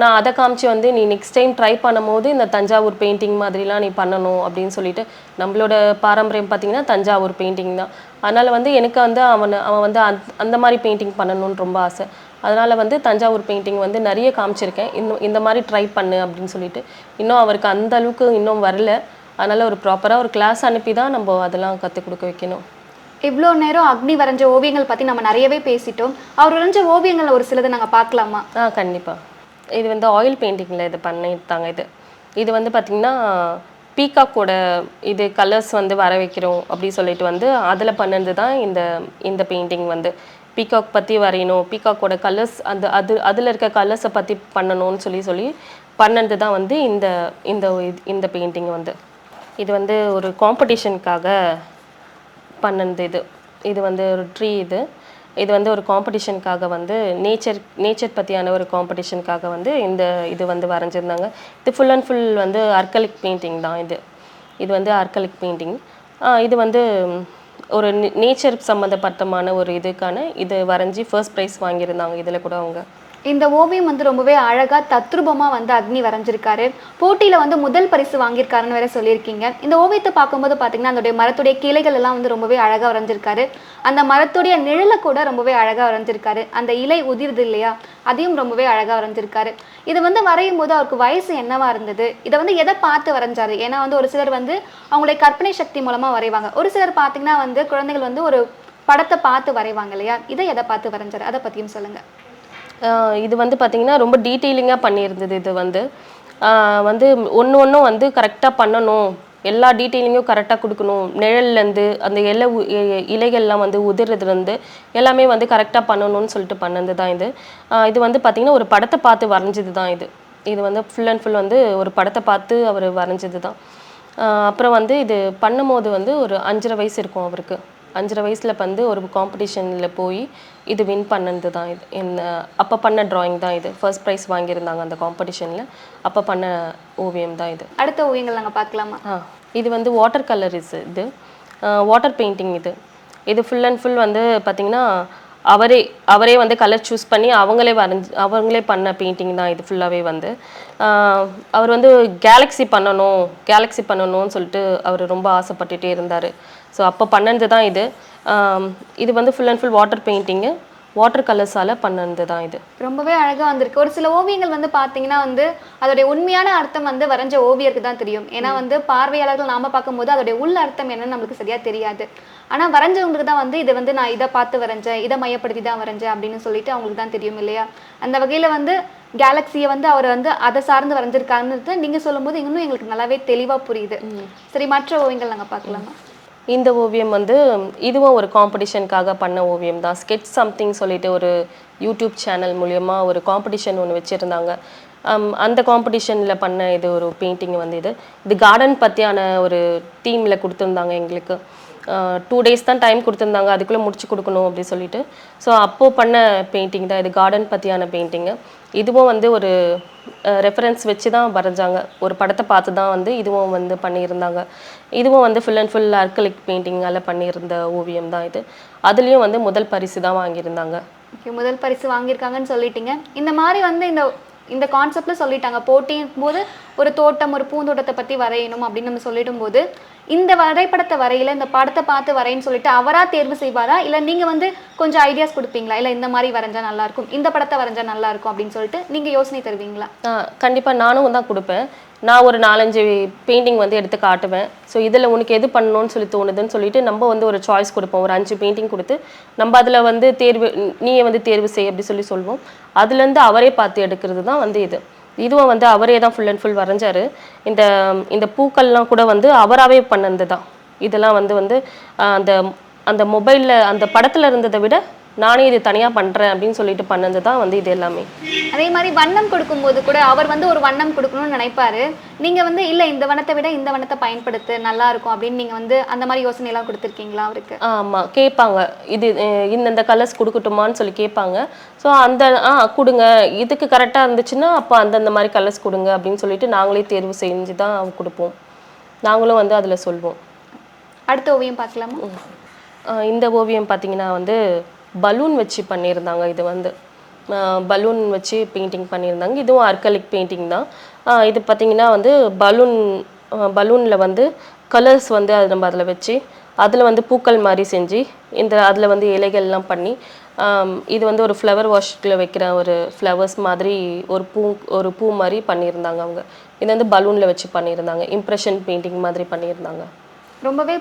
நான் அதை காமிச்சு வந்து நீ நெக்ஸ்ட் டைம் ட்ரை பண்ணும்போது இந்த தஞ்சாவூர் பெயிண்டிங் மாதிரிலாம் நீ பண்ணணும் அப்படின்னு சொல்லிட்டு, நம்மளோட பாரம்பரியம் பார்த்திங்கன்னா தஞ்சாவூர் பெயிண்டிங் தான். அதனால் வந்து எனக்கு வந்து அவன் வந்து அந்த மாதிரி பெயிண்டிங் பண்ணணும்னு ரொம்ப ஆசை. அதனால் வந்து தஞ்சாவூர் பெயிண்டிங் வந்து நிறைய காமிச்சிருக்கேன். இன்னும் இந்த மாதிரி ட்ரை பண்ணு அப்படின்னு சொல்லிட்டு. இன்னும் அவருக்கு அந்த அளவுக்கு இன்னும் வரல. அதனால் ஒரு ப்ராப்பராக ஒரு கிளாஸ் அனுப்பி தான் நம்ம அதெல்லாம் கற்றுக் கொடுக்க வைக்கணும். இவ்வளோ நேரம் அக்னி வரைஞ்ச ஓவியங்கள் பற்றி நம்ம நிறையவே பேசிட்டோம். அவர் வரைஞ்ச ஓவியங்கள் ஒரு சிலதை நாங்கள் பார்க்கலாமா? கண்டிப்பாக. இது வந்து ஆயில் பெயிண்டிங்கில் இது பண்ணியிருந்தாங்க. இது வந்து பார்த்திங்கன்னா பீகாக்கோட இது கலர்ஸ் வந்து வர வைக்கிறோம் அப்படி சொல்லிட்டு வந்து அதில் பண்ணது தான் இந்த பெயிண்டிங் வந்து. பீகாக் பற்றி வரையணும், பீகாக்கோட கலர்ஸ் அதில் இருக்க கலர்ஸை பற்றி பண்ணணும்னு சொல்லி பண்ணது தான் வந்து இந்த பெயிண்டிங் வந்து. இது வந்து ஒரு காம்படிஷனுக்காக பண்ணது. இது வந்து ஒரு ட்ரீ. இது வந்து ஒரு காம்படிஷனுக்காக வந்து நேச்சர் பற்றியான ஒரு காம்படிஷனுக்காக வந்து இது வந்து வரைஞ்சிருந்தாங்க. இது ஃபுல் அண்ட் ஃபுல் வந்து அர்கலிக் பெயிண்டிங் தான். இது வந்து அர்கலிக் பெயிண்டிங். இது வந்து ஒரு நேச்சர் சம்மந்தப்பட்டமான ஒரு இது வரைஞ்சி ஃபர்ஸ்ட் ப்ரைஸ் வாங்கியிருந்தாங்க. இதில் கூட அவங்க இந்த ஓவியம் வந்து ரொம்பவே அழகாக தத்ரூபமாக வந்து அக்னி வரைஞ்சிருக்காரு. போட்டியில் வந்து முதல் பரிசு வாங்கியிருக்காருன்னு வேற சொல்லியிருக்கீங்க. இந்த ஓவியத்தை பார்க்கும்போது பார்த்தீங்கன்னா அதோடைய மரத்துடைய கிளைகள் எல்லாம் வந்து ரொம்பவே அழகாக வரைஞ்சிருக்காரு. அந்த மரத்துடைய நிழலை கூட ரொம்பவே அழகாக வரைஞ்சிருக்காரு. அந்த இலை உதிர்து இல்லையா, அதையும் ரொம்பவே அழகாக வரைஞ்சிருக்காரு. இது வந்து வரையும் போது அவருக்கு வயசு என்னவா இருந்தது, இதை வந்து எதை பார்த்து வரைஞ்சாரு? ஏன்னா வந்து ஒரு சிலர் வந்து அவங்களுடைய கற்பனை சக்தி மூலமாக வரைவாங்க. ஒரு சிலர் பார்த்தீங்கன்னா வந்து குழந்தைகள் வந்து ஒரு படத்தை பார்த்து வரைவாங்க இல்லையா, இதை எதை பார்த்து வரைஞ்சாரு? அதை பற்றியும் சொல்லுங்கள். இது வந்து பார்த்திங்கன்னா ரொம்ப டீட்டெயிலிங்காக பண்ணியிருந்தது. இது வந்து ஒன்றும் வந்து கரெக்டாக பண்ணணும், எல்லா டீட்டெயிலிங்கும் கரெக்டாக கொடுக்கணும். நிழல்லேருந்து அந்த இலைகள்லாம் வந்து உதிர்றதுலேருந்து எல்லாமே வந்து கரெக்டாக பண்ணணும்னு சொல்லிட்டு பண்ணது தான் இது வந்து பார்த்திங்கன்னா ஒரு படத்தை பார்த்து வரைஞ்சது தான் இது வந்து ஃபுல் அண்ட் ஃபுல் வந்து ஒரு படத்தை பார்த்து அவர் வரைஞ்சது தான். அப்புறம் வந்து இது பண்ணும்போது வந்து ஒரு 5.5 வயசு இருக்கும் அவருக்கு. 5.5 வயசில் வந்து ஒரு காம்படிஷனில் போய் இது வின் பண்ணது தான். அப்போ பண்ண ட்ராயிங் தான் இது. ஃபர்ஸ்ட் ப்ரைஸ் வாங்கியிருந்தாங்க அந்த காம்படிஷனில். அப்போ பண்ண ஓவியம் தான் இது. அடுத்த ஓவியங்கள் நாங்கள் பார்க்கலாமா? இது வந்து வாட்டர் கலர். Water painting. இது ஃபுல் அண்ட் ஃபுல் வந்து பார்த்திங்கன்னா அவரே வந்து கலர் சூஸ் பண்ணி அவங்களே பண்ண பெயிண்டிங் தான் இது ஃபுல்லாகவே வந்து. அவர் வந்து கேலக்ஸி பண்ணணும்னு சொல்லிட்டு அவர் ரொம்ப ஆசைப்பட்டுட்டே இருந்தார். ஸோ அப்போ பண்ணது தான் இது வந்து full and full water painting, water கலர்ஸால் பண்ணது தான் இது. ரொம்பவே அழகாக வந்திருக்கு. ஒரு சில ஓவியங்கள் வந்து பார்த்தீங்கன்னா வந்து அதோடைய உண்மையான அர்த்தம் வந்து வரைஞ்ச ஓவியருக்கு தான் தெரியும். ஏன்னா வந்து பார்வையாளர்கள் நாம பார்க்கும்போது அதோடைய உள் அர்த்தம் என்னன்னு நம்மளுக்கு சரியாக தெரியாது. ஆனால் வரைஞ்சவங்களுக்கு தான் வந்து இதை வந்து நான் இதை பார்த்து வரைஞ்சேன், இதை மையப்படுத்தி தான் வரைஞ்சேன் அப்படின்னு சொல்லிட்டு அவங்களுக்கு தான் தெரியும் இல்லையா. அந்த வகையில் வந்து கேலக்ஸியை வந்து அவர் வந்து அதை சார்ந்து வரைஞ்சிருக்காருன்னு நீங்கள் சொல்லும்போது இன்னும் எங்களுக்கு நல்லாவே தெளிவாக புரியுது. சரி, மற்ற ஓவியங்கள் நாங்கள் பார்க்கலாமா? இந்த ஓவியம் வந்து இதுவும் ஒரு காம்படிஷனுக்காக பண்ண ஓவியம் தான். ஸ்கெட்ச் சம்திங் சொல்லிட்டு ஒரு யூடியூப் சேனல் மூலமா ஒரு காம்படிஷன் ஒன்று வச்சுருந்தாங்க. அந்த காம்படிஷனில் பண்ண ஒரு பெயிண்டிங் வந்து இது கார்டன் பற்றியான ஒரு டீமில் கொடுத்துருந்தாங்க எங்களுக்கு. 2 days தான் டைம் கொடுத்துருந்தாங்க, அதுக்குள்ளே முடிச்சு கொடுக்கணும் அப்படின்னு சொல்லிட்டு. ஸோ அப்போது பண்ண பெயிண்டிங் தான் இது, கார்டன் பற்றியான பெயிண்டிங்கு. இதுவும் வந்து ஒரு ரெஃபரன்ஸ் வச்சு தான் வரைஞ்சாங்க. ஒரு படத்தை பார்த்து தான் வந்து இதுவும் வந்து பண்ணியிருந்தாங்க. இதுவும் வந்து ஃபுல் அண்ட் ஃபுல் அர்கலிக் பெயிண்டிங்கால் பண்ணியிருந்த ஓவியம் தான் இது. அதுலேயும் வந்து முதல் பரிசு தான் வாங்கியிருந்தாங்க. ஓகே, முதல் பரிசு வாங்கியிருக்காங்கன்னு சொல்லிட்டீங்க. இந்த மாதிரி வந்து இந்த கான்செப்டில் சொல்லிட்டாங்க, போட்டியும் போது ஒரு தோட்டம், ஒரு பூந்தோட்டத்தை பற்றி வரையணும் அப்படின்னு நம்ம சொல்லிடும் போது இந்த வரைபடத்தை வரையில இந்த படத்தை பார்த்து வரைன்னு சொல்லிட்டு அவரா தேர்வு செய்வாரா, இல்ல நீங்க வந்து கொஞ்சம் ஐடியாஸ் கொடுப்பீங்களா, இல்ல இந்த மாதிரி வரைஞ்சா நல்லா இருக்கும், இந்த படத்தை வரைஞ்சா நல்லா இருக்கும் அப்படின்னு சொல்லிட்டு நீங்க யோசனை தருவீங்களா? கண்டிப்பா நானும் தான் கொடுப்பேன். நான் ஒரு 4-5 பெயிண்டிங் வந்து எடுத்து காட்டுவேன். ஸோ இதில் உனக்கு எது பண்ணணும்னு சொல்லி தோணுதுன்னு சொல்லிட்டு நம்ம வந்து ஒரு சாய்ஸ் கொடுப்போம். ஒரு 5 பெயிண்டிங் கொடுத்து நம்ம அதில் வந்து நீயே வந்து தேர்வு செய் அப்படி சொல்லுவோம். அதுலேருந்து அவரே பார்த்து எடுக்கிறது தான் வந்து இதுவும் வந்து அவரே தான் ஃபுல் அண்ட் ஃபுல் வரைஞ்சாரு. இந்த இந்த பூக்கள்லாம் கூட வந்து அவராகவே பண்ணது தான். இதெல்லாம் வந்து அந்த அந்த மொபைலில் அந்த படத்தில் இருந்ததை விட நானே இது தனியாக பண்ணுறேன் அப்படின்னு சொல்லிட்டு பண்ணது தான் வந்து இது எல்லாமே. அதே மாதிரி வண்ணம் கொடுக்கும்போது கூட அவர் வந்து ஒரு வண்ணம் கொடுக்கணும்னு நினைப்பாரு, நீங்கள் வந்து இல்லை இந்த வண்ணத்தை விட இந்த வண்ணத்தை பயன்படுத்து நல்லா இருக்கும் அப்படின்னு நீங்கள் வந்து அந்த மாதிரி யோசனையெல்லாம் கொடுத்துருக்கீங்களா அவருக்கு? ஆமாம், கேட்பாங்க. இது இந்த கலர்ஸ் கொடுக்கட்டுமான்னு சொல்லி கேட்பாங்க. ஸோ அந்த கொடுங்க, இதுக்கு கரெக்டாக இருந்துச்சுன்னா அப்போ அந்தந்த மாதிரி கலர்ஸ் கொடுங்க அப்படின்னு சொல்லிட்டு நாங்களே தேர்வு செஞ்சு தான் கொடுப்போம். நாங்களும் வந்து அதில் சொல்வோம். அடுத்த ஓவியம் பார்க்கலாமா? இந்த ஓவியம் பார்த்தீங்கன்னா வந்து பலூன் வச்சு பண்ணியிருந்தாங்க. இது வந்து பலூன் வச்சு பெயிண்டிங் பண்ணியிருந்தாங்க. இதுவும் அர்கலிக் பெயிண்டிங் தான். இது பார்த்திங்கன்னா வந்து பலூனில் வந்து கலர்ஸ் வந்து அது நம்ம அதில் வச்சு அதில் வந்து பூக்கள் மாதிரி செஞ்சு அதில் வந்து இலைகள்லாம் பண்ணி இது வந்து ஒரு ஃப்ளவர் வாஷில் வைக்கிற ஒரு ஃப்ளவர்ஸ் மாதிரி ஒரு பூ மாதிரி பண்ணியிருந்தாங்க அவங்க. இது வந்து பலூனில் வச்சு பண்ணியிருந்தாங்க. இம்ப்ரெஷன் பெயிண்டிங் மாதிரி பண்ணியிருந்தாங்க. ரொம்பவே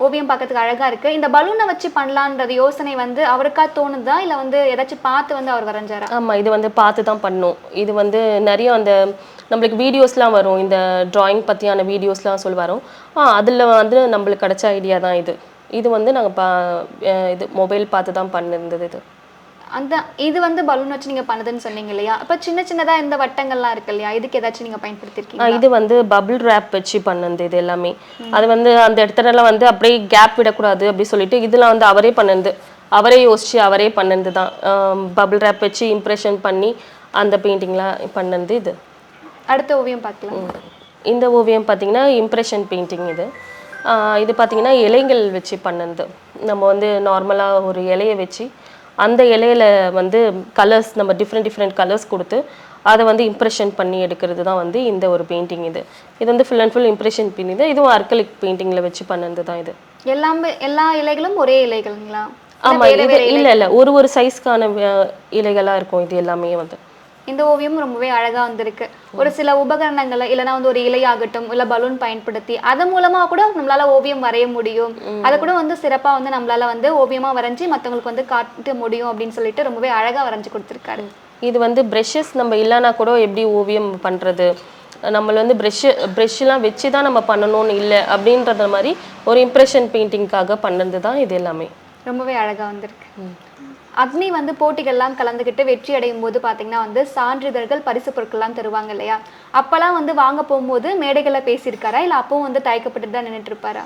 ஓவியம் பார்க்கறதுக்கு அழகா இருக்கு. இந்த பலூனை வச்சு பண்ணலான்றது யோசனை வந்து அவருக்கா தோணுதா, இல்லை வந்து ஏதாச்சும் பார்த்து வந்து அவர் வரைஞ்சாரா? ஆமாம், இது வந்து பார்த்து தான் பண்ணோம். இது வந்து நிறைய அந்த நம்மளுக்கு வீடியோஸ்லாம் வரும், இந்த ட்ராயிங் பற்றியான வீடியோஸ்லாம் வரும். அதில் வந்து நம்மளுக்கு கிடைச்ச ஐடியா தான் இது. இது வந்து நாங்கள் இது மொபைல் பார்த்து தான் பண்ணியிருந்தது. இது வந்து பலூன் வச்சு நீங்க பண்ணதுன்னு சொன்னீங்க இல்லையா? அப்ப சின்ன சின்னதா இந்த வட்டங்கள்லாம் இருக்கு இல்லையா, இதுக்கு ஏதாச்சும் நீங்க பயன்படுத்திருக்கீங்க? இது வந்து பபிள் ரேப் வச்சு பண்ணது. இது எல்லாமே அது வந்து அந்த இடத்துலலாம் வந்து அப்படியே கேப் விடக்கூடாது அப்படி சொல்லிட்டு இதெல்லாம் வந்து அவரே பண்ணது, அவரே யோசிச்சு அவரே பண்ணது தான். பபிள் ரேப் வச்சு இம்ப்ரெஷன் பண்ணி அந்த பெயிண்டிங்லாம் பண்ணது. இது அடுத்த ஓவியம் பார்க்கலாம். இந்த ஓவியம் பார்த்தீங்கன்னா இம்ப்ரெஷன் பெயிண்டிங். இது பார்த்தீங்கன்னா இலைகள் வச்சு பண்ணது. நம்ம வந்து நார்மலாக ஒரு இலையை வச்சு அந்த இலையில வந்து கலர்ஸ் நம்ம டிஃப்ரெண்ட் கலர்ஸ் கொடுத்து அதை வந்து இம்ப்ரெஷன் பண்ணி எடுக்கிறது தான் வந்து இந்த ஒரு பெயிண்டிங். இது வந்து full and full impression painting தான். இதுவும் அர்கலிக் பெயிண்டிங்கில் வச்சு பண்ணது தான். இது எல்லா இலைகளும் ஒரே இலைகள்ங்களா? ஆமாம், இது இல்லை ஒரு சைஸ்க்கான இலைகளாக இருக்கும். இது எல்லாமே வந்து இந்த ஓவியம் ரொம்பவே அழகா வந்திருக்கு. ஒரு சில உபகரணங்களை இல்லைன்னா வந்து ஒரு இலையாகட்டும் இல்லை பலூன் பயன்படுத்தி அது மூலமா கூட நம்மளால ஓவியம் வரைய முடியும். அதை கூட வந்து சிறப்பா வந்து நம்மளால வந்து ஓவியமா வரைஞ்சி மற்றவங்களுக்கு வந்து காட்ட முடியும் அப்படின்னு சொல்லிட்டு ரொம்பவே அழகா வரைஞ்சி கொடுத்துருக்காரு. இது வந்து ப்ரெஷ்ஷஸ் நம்ம இல்லைனா கூட எப்படி ஓவியம் பண்ணுறது, நம்மள வந்து ப்ரெஷ்ஷெலாம் வச்சு தான் நம்ம பண்ணணும்னு இல்லை அப்படின்றத மாதிரி ஒரு இம்ப்ரெஷன் பெயிண்டிங்காக பண்ணது தான் இது எல்லாமே. ரொம்பவே அழகா வந்திருக்கு. அக்னி வந்து போட்டிகள்லாம் கலந்துக்கிட்டு வெற்றி அடையும் போது பார்த்தீங்கன்னா வந்து சான்றிதழ்கள் பரிசு பொருட்கள்லாம் தருவாங்க இல்லையா? அப்போல்லாம் வந்து வாங்க போகும்போது மேடைகளில் பேசியிருக்காரா, இல்லை அப்பவும் வந்து தயக்கப்பட்டு தான் நின்றுட்டு இருப்பாரா?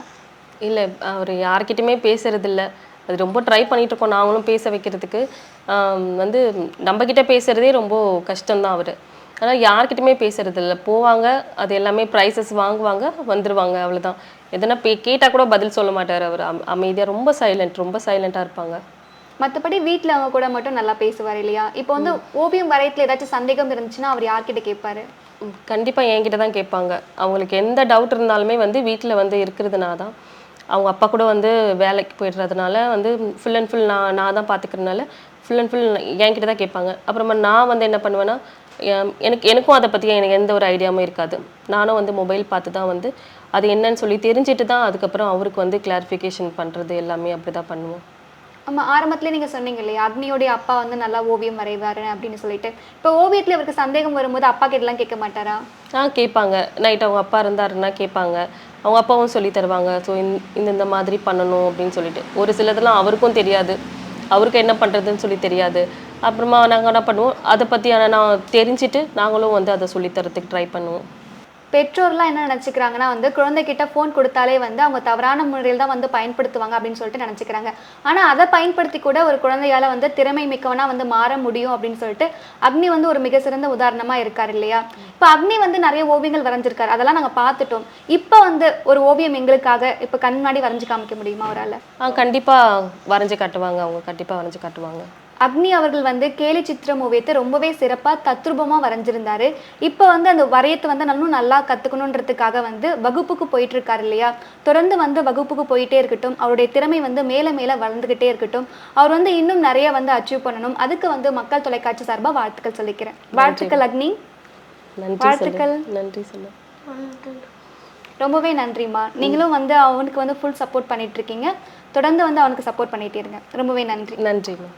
இல்லை, அவர் யார்கிட்டையுமே பேசுறதில்ல. அது ரொம்ப ட்ரை பண்ணிட்டு இருக்கோம் நாங்களும் பேச வைக்கிறதுக்கு. வந்து நம்மக்கிட்ட பேசுகிறதே ரொம்ப கஷ்டம்தான் அவர். ஆனால் யார்கிட்டையுமே பேசுறதில்ல. போவாங்க, அது எல்லாமே ப்ரைஸஸ் வாங்குவாங்க, வந்துடுவாங்க, அவ்வளோதான். எதனா கேட்டால் கூட பதில் சொல்ல மாட்டார் அவர். அமைதியாக ரொம்ப சைலண்ட்டாக இருப்பாங்க. மற்றபடி வீட்டில் அவங்க கூட மட்டும் நல்லா பேசுவார் இல்லையா? இப்போ வந்து ஓவியம் வரையத்தில் ஏதாச்சும் சந்தேகம் இருந்துச்சுன்னா அவர் யார்கிட்ட கேட்பாரு? கண்டிப்பாக என்கிட்ட தான் கேட்பாங்க. அவங்களுக்கு எந்த டவுட் இருந்தாலுமே வந்து வீட்டில் வந்து இருக்கிறதுனா தான். அவங்க அப்பா கூட வந்து வேலைக்கு போயிடுறதுனால வந்து ஃபுல் அண்ட் ஃபுல் நான் தான் பார்த்துக்கிறதுனால ஃபுல் அண்ட் ஃபுல் என்கிட்ட தான் கேட்பாங்க. அப்புறமா நான் வந்து என்ன பண்ணுவேன்னா, எனக்கும் அதை பற்றி எனக்கு எந்த ஒரு ஐடியாவும் இருக்காது. நானும் வந்து மொபைல் பார்த்து தான் வந்து அது என்னன்னு சொல்லி தெரிஞ்சுட்டு தான் அதுக்கப்புறம் அவருக்கு வந்து கிளாரிஃபிகேஷன் பண்ணுறது எல்லாமே அப்படி தான் பண்ணுவோம். ஆமாம், ஆரம்பத்துலேயே நீங்கள் சொன்னீங்க இல்லையா, அக்னியோடைய அப்பா வந்து நல்லா ஓவியம் வரைவாரு அப்படின்னு சொல்லிட்டு. இப்போ ஓவியத்தில் அவருக்கு சந்தேகம் வரும்போது அப்பா கிட்டலாம் கேட்க மாட்டாரா? கேட்பாங்க. நைட் அவங்க அப்பா இருந்தாருன்னா கேட்பாங்க. அவங்க அப்பாவும் சொல்லி தருவாங்க. ஸோ இந்த மாதிரி பண்ணணும் அப்படின்னு சொல்லிட்டு. ஒரு சிலதெல்லாம் அவருக்கும் தெரியாது, அவருக்கு என்ன பண்ணுறதுன்னு சொல்லி தெரியாது. அப்புறமா நாங்கள் என்ன பண்ணுவோம், அதை பற்றியான நான் தெரிஞ்சுட்டு நாங்களும் வந்து அதை சொல்லித்தரத்துக்கு ட்ரை பண்ணுவோம். பெற்றோர்லாம் என்ன நினச்சிக்கிறாங்கன்னா வந்து குழந்தைகிட்ட ஃபோன் கொடுத்தாலே வந்து அவங்க தவறான முறையில் தான் வந்து பயன்படுத்துவாங்க அப்படின்னு சொல்லிட்டு நினச்சிக்கிறாங்க. ஆனால் அதை பயன்படுத்தி கூட ஒரு குழந்தையால் வந்து திறமை மிக்கவனாக வந்து மாற முடியும் அப்படின்னு சொல்லிட்டு அக்னி வந்து ஒரு மிக சிறந்த உதாரணமாக இருக்கார் இல்லையா? இப்போ அக்னி வந்து நிறைய ஓவியங்கள் வரைஞ்சிருக்காரு, அதெல்லாம் நாங்கள் பார்த்துட்டோம். இப்போ வந்து ஒரு ஓவியம் எங்களுக்காக இப்போ கண் முன்னாடி வரைஞ்சி காமிக்க முடியுமா அவரால்? கண்டிப்பாக வரைஞ்சி காட்டுவாங்க. அவங்க கண்டிப்பாக வரைஞ்சி காட்டுவாங்க. அக்னி அவர்கள் வந்து கேலி சித்திரம் ஓவியத்தை ரொம்பவே சிறப்பாக தத்ரூபமாக வரைஞ்சிருந்தாரு. இப்போ வந்து அந்த வரையத்தை வந்து இன்னும் நல்லா கற்றுக்கணுன்றதுக்காக வந்து வகுப்புக்கு போயிட்டு இருக்காரு இல்லையா? தொடர்ந்து வந்து வகுப்புக்கு போயிட்டே இருக்கட்டும். அவருடைய திறமை வந்து மேலே மேலே வளர்ந்துக்கிட்டே இருக்கட்டும். அவர் வந்து இன்னும் நிறைய வந்து அச்சீவ் பண்ணணும். அதுக்கு வந்து மக்கள் தொலைக்காட்சி சார்பாக வாழ்த்துக்கள் சொல்லிக்கிறேன். வாழ்த்துக்கள் அக்னி. வாழ்த்துக்கள். நன்றி சொல்ல. ரொம்பவே நன்றிம்மா. நீங்களும் வந்து அவனுக்கு வந்து ஃபுல் சப்போர்ட் பண்ணிட்டு இருக்கீங்க. தொடர்ந்து வந்து அவனுக்கு சப்போர்ட் பண்ணிட்டே இருங்க. ரொம்பவே நன்றி. நன்றிம்மா.